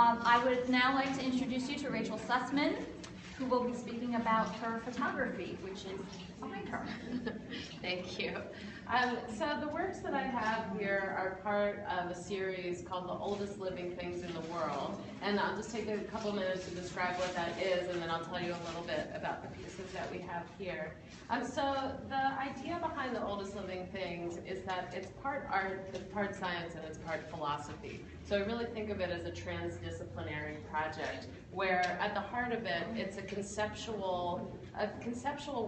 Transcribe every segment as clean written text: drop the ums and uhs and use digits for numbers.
I would now like to introduce you to Rachel Sussman, who will be speaking about her photography, which is behind her. Thank you. So the works that I have here are part of a series called The Oldest Living Things in the World. And I'll just take a couple minutes to describe what that is, and then I'll tell you a little bit about the pieces that we have here. So the idea behind The Oldest Living Things is that it's part art, it's part science, and it's part philosophy. So I really think of it as a transdisciplinary project, where at the heart of it, it's a conceptual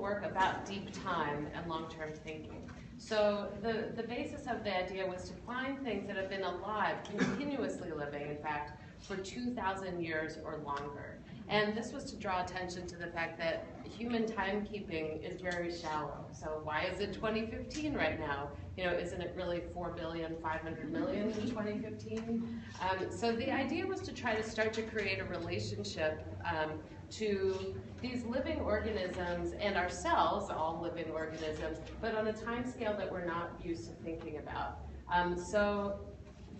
work about deep time and long-term thinking. So the basis of the idea was to find things that have been alive, continuously living, in fact, for 2,000 years or longer. And this was to draw attention to the fact that human timekeeping is very shallow. So why is it 2015 right now? You know, isn't it really 4,500,000,000 in 2015? So the idea was to try to start to create a relationship to these living organisms and ourselves, all living organisms, but on a time scale that we're not used to thinking about. So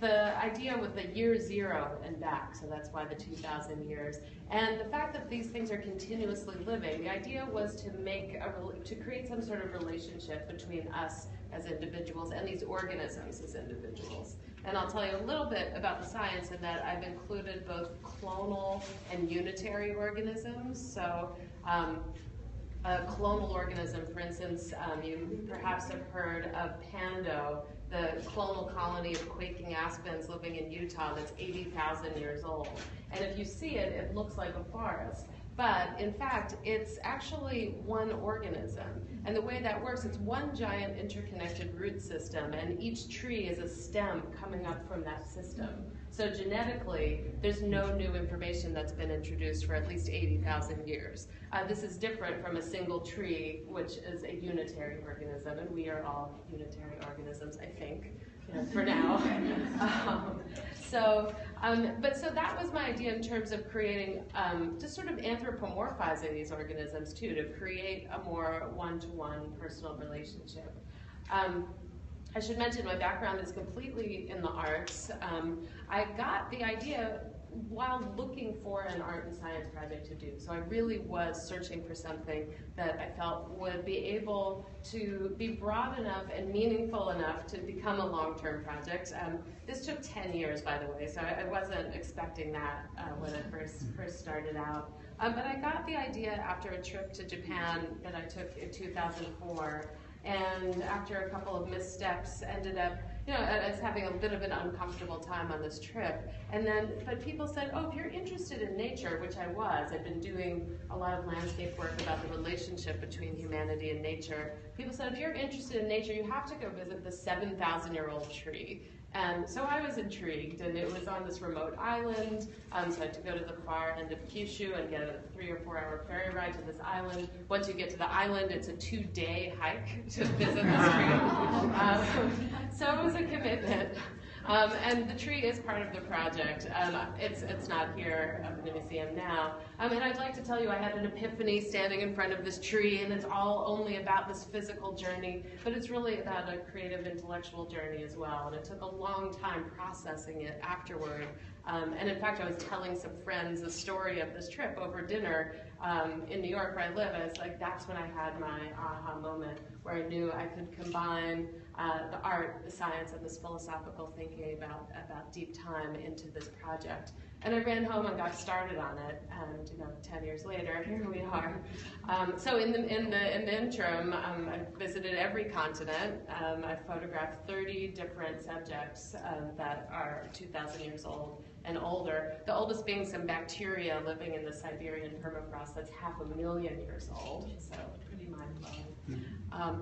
the idea with the year zero and back, so that's why the 2,000 years, and the fact that these things are continuously living, the idea was to create some sort of relationship between us as individuals and these organisms as individuals. And I'll tell you a little bit about the science in that I've included both clonal and unitary organisms. So a clonal organism, for instance, you perhaps have heard of Pando, the clonal colony of quaking aspens living in Utah that's 80,000 years old. And if you see it, it looks like a forest. But in fact, it's actually one organism. And the way that works, it's one giant interconnected root system, and each tree is a stem coming up from that system. So genetically, there's no new information that's been introduced for at least 80,000 years. This is different from a single tree, which is a unitary organism, and we are all unitary organisms, I think, for now. So that was my idea in terms of creating, just sort of anthropomorphizing these organisms too, to create a more one-to-one personal relationship. I should mention my background is completely in the arts. I got the idea while looking for an art and science project to do. So I really was searching for something that I felt would be able to be broad enough and meaningful enough to become a long-term project. This took 10 years, by the way, so I wasn't expecting that when I first started out. But I got the idea after a trip to Japan that I took in 2004. And after a couple of missteps, ended up, as having a bit of an uncomfortable time on this trip. But people said, oh, if you're interested in nature, which I was, I'd been doing a lot of landscape work about the relationship between humanity and nature. People said, if you're interested in nature, you have to go visit the 7,000-year-old tree. And so I was intrigued, and it was on this remote island, so I had to go to the far end of Kyushu and get a 3 or 4 hour ferry ride to this island. Once you get to the island, it's a 2-day hike to visit the tree. So it was a commitment. And the tree is part of the project. It's not here in the museum now. And I'd like to tell you I had an epiphany standing in front of this tree, and it's all only about this physical journey, but it's really about a creative intellectual journey as well. And it took a long time processing it afterward. And in fact, I was telling some friends the story of this trip over dinner in New York where I live. And it's like, that's when I had my aha moment, where I knew I could combine the art, the science, and this philosophical thinking about deep time into this project. And I ran home and got started on it, and 10 years later, here we are. So in the interim, I visited every continent. I photographed 30 different subjects that are 2,000 years old and older. The oldest being some bacteria living in the Siberian permafrost that's 500,000 years old, so pretty mind-blowing.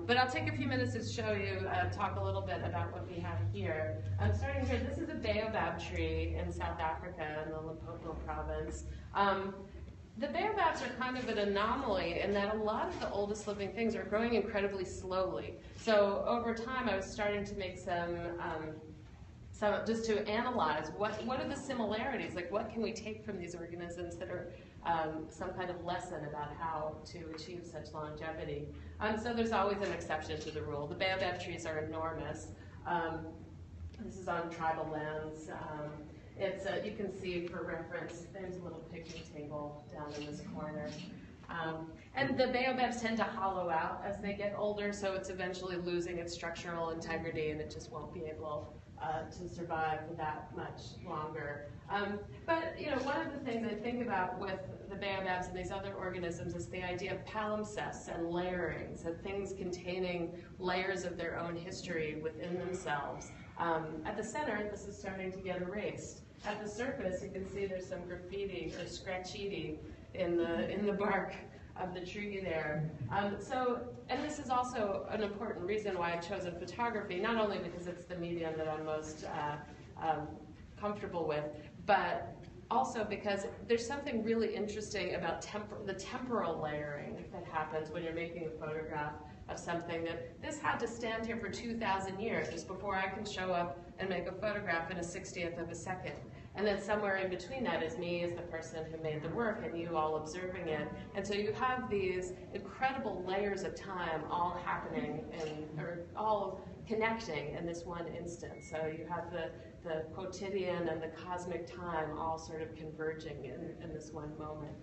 But I'll take a few minutes to show you, talk a little bit about what we have here. Starting here, this is a baobab tree in South Africa in the Limpopo province. The baobabs are kind of an anomaly in that a lot of the oldest living things are growing incredibly slowly. So over time, I was starting to make some just to analyze what are the similarities, like what can we take from these organisms that are some kind of lesson about how to achieve such longevity. So there's always an exception to the rule. The baobab trees are enormous. This is on tribal lands you can see for reference, there's a little picnic table down in this corner. And the baobabs tend to hollow out as they get older, so it's eventually losing its structural integrity and it just won't be able to survive that much longer. But one of the things I think about with the baobabs and these other organisms is the idea of palimpsests and layering, so things containing layers of their own history within themselves. At the center, this is starting to get erased. At the surface, you can see there's some graffiti or scratchiti in the bark of the tree there. And this is also an important reason why I've chosen photography, not only because it's the medium that I'm most comfortable with, but also because there's something really interesting about the temporal layering that happens when you're making a photograph of something that this had to stand here for 2,000 years before I can show up and make a photograph in a 60th of a second. And then somewhere in between that is me as the person who made the work and you all observing it. And so you have these incredible layers of time all happening or all connecting in this one instant. So you have the quotidian and the cosmic time all sort of converging in this one moment.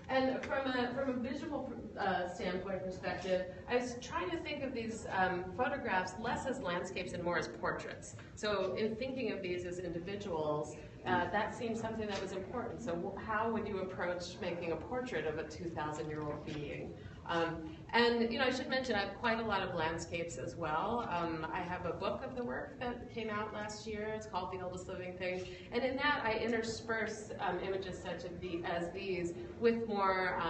And from a visual standpoint perspective, I was trying to think of these photographs less as landscapes and more as portraits. So in thinking of these as individuals, that seemed something that was important. So how would you approach making a portrait of a 2,000-year-old being? And I should mention I have quite a lot of landscapes as well. I have a book of the work that came out last year. It's called The Oldest Living Thing. And in that I intersperse images such as these with more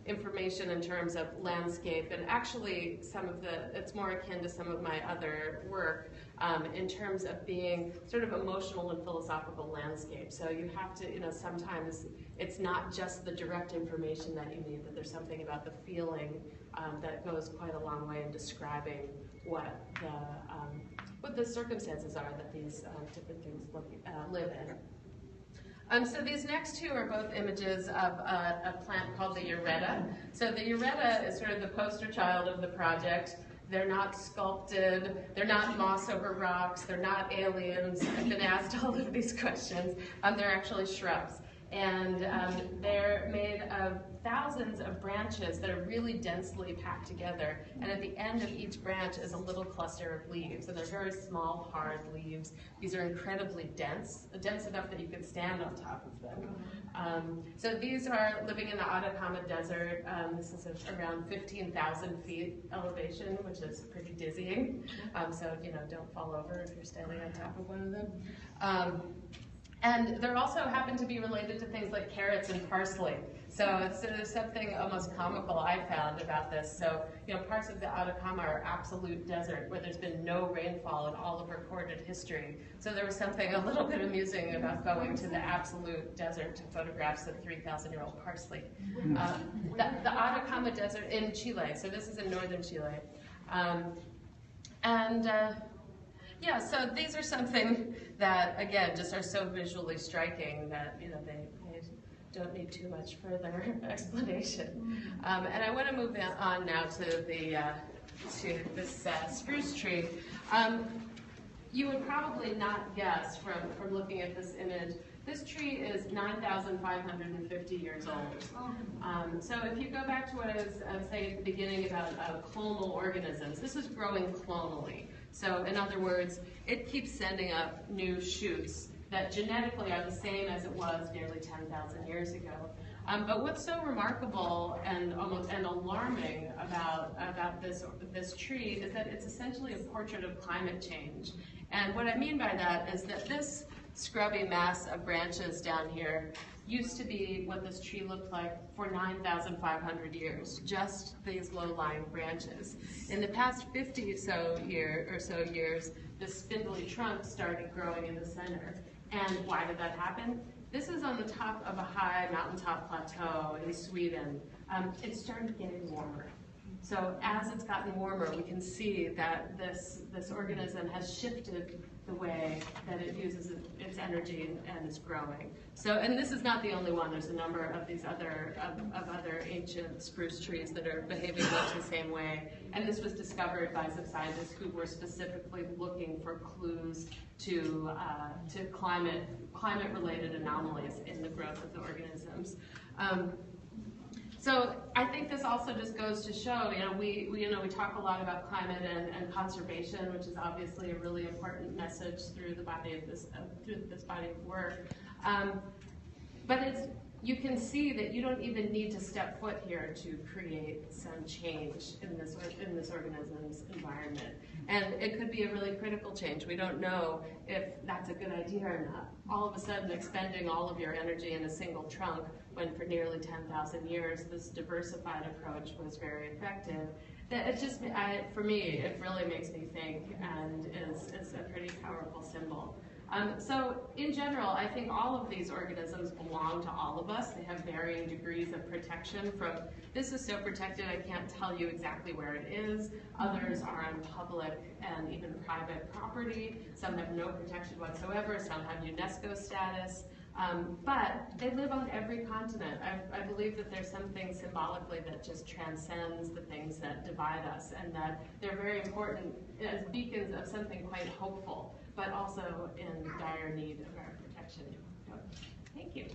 information in terms of landscape, and actually it's more akin to some of my other work in terms of being sort of emotional and philosophical landscape. So you have to, sometimes it's not just the direct information that you need, but there's something about the feeling that goes quite a long way in describing what the circumstances are that these different things live in. So these next two are both images of a plant called the ureta. So the ureta is sort of the poster child of the project. They're not sculpted, they're not moss over rocks, they're not aliens. I've been asked all of these questions. They're actually shrubs. And they're made of thousands of branches that are really densely packed together. And at the end of each branch is a little cluster of leaves. And they're very small, hard leaves. These are incredibly dense enough that you could stand on top of them. So these are living in the Atacama Desert. This is around 15,000 feet elevation, which is pretty dizzying. So, don't fall over if you're standing on top of one of them. And they also happen to be related to things like carrots and parsley. So there's something almost comical I found about this. So, parts of the Atacama are absolute desert where there's been no rainfall in all of recorded history. So there was something a little bit amusing about going to the absolute desert to photograph the 3,000-year-old parsley. The Atacama Desert in Chile. So this is in northern Chile. Yeah, so these are something that, again, just are so visually striking that, they don't need too much further explanation. And I want to move on now to this spruce tree. You would probably not guess from looking at this image, this tree is 9,550 years old. So if you go back to what I was saying at the beginning about clonal organisms, this is growing clonally. So in other words, it keeps sending up new shoots that genetically are the same as it was nearly 10,000 years ago. But what's so remarkable and alarming about this tree is that it's essentially a portrait of climate change. And what I mean by that is that this scrubby mass of branches down here used to be what this tree looked like for 9,500 years, just these low-lying branches. In the past 50 or so years, this spindly trunk started growing in the center. And why did that happen? This is on the top of a high mountaintop plateau in Sweden. It started getting warmer. So as it's gotten warmer, we can see that this organism has shifted the way that it uses its energy and is growing. So, and this is not the only one. There's a number of these other ancient spruce trees that are behaving much the same way. And this was discovered by some scientists who were specifically looking for clues to climate-related anomalies in the growth of the organisms. So I think this also just goes to show, we talk a lot about climate and conservation, which is obviously a really important message through the body of this body of work. But you can see that you don't even need to step foot here to create some change in this organism's environment. And it could be a really critical change. We don't know if that's a good idea or not. All of a sudden expending all of your energy in a single trunk when for nearly 10,000 years this diversified approach was very effective. For me, it really makes me think and is a pretty powerful symbol. So in general, I think all of these organisms belong to all of us. They have varying degrees of protection from, this is so protected I can't tell you exactly where it is. Others are on public and even private property. Some have no protection whatsoever. Some have UNESCO status. But they live on every continent. I believe that there's something symbolically that just transcends the things that divide us, and that they're very important as beacons of something quite hopeful, but also in dire need of our protection. So, thank you.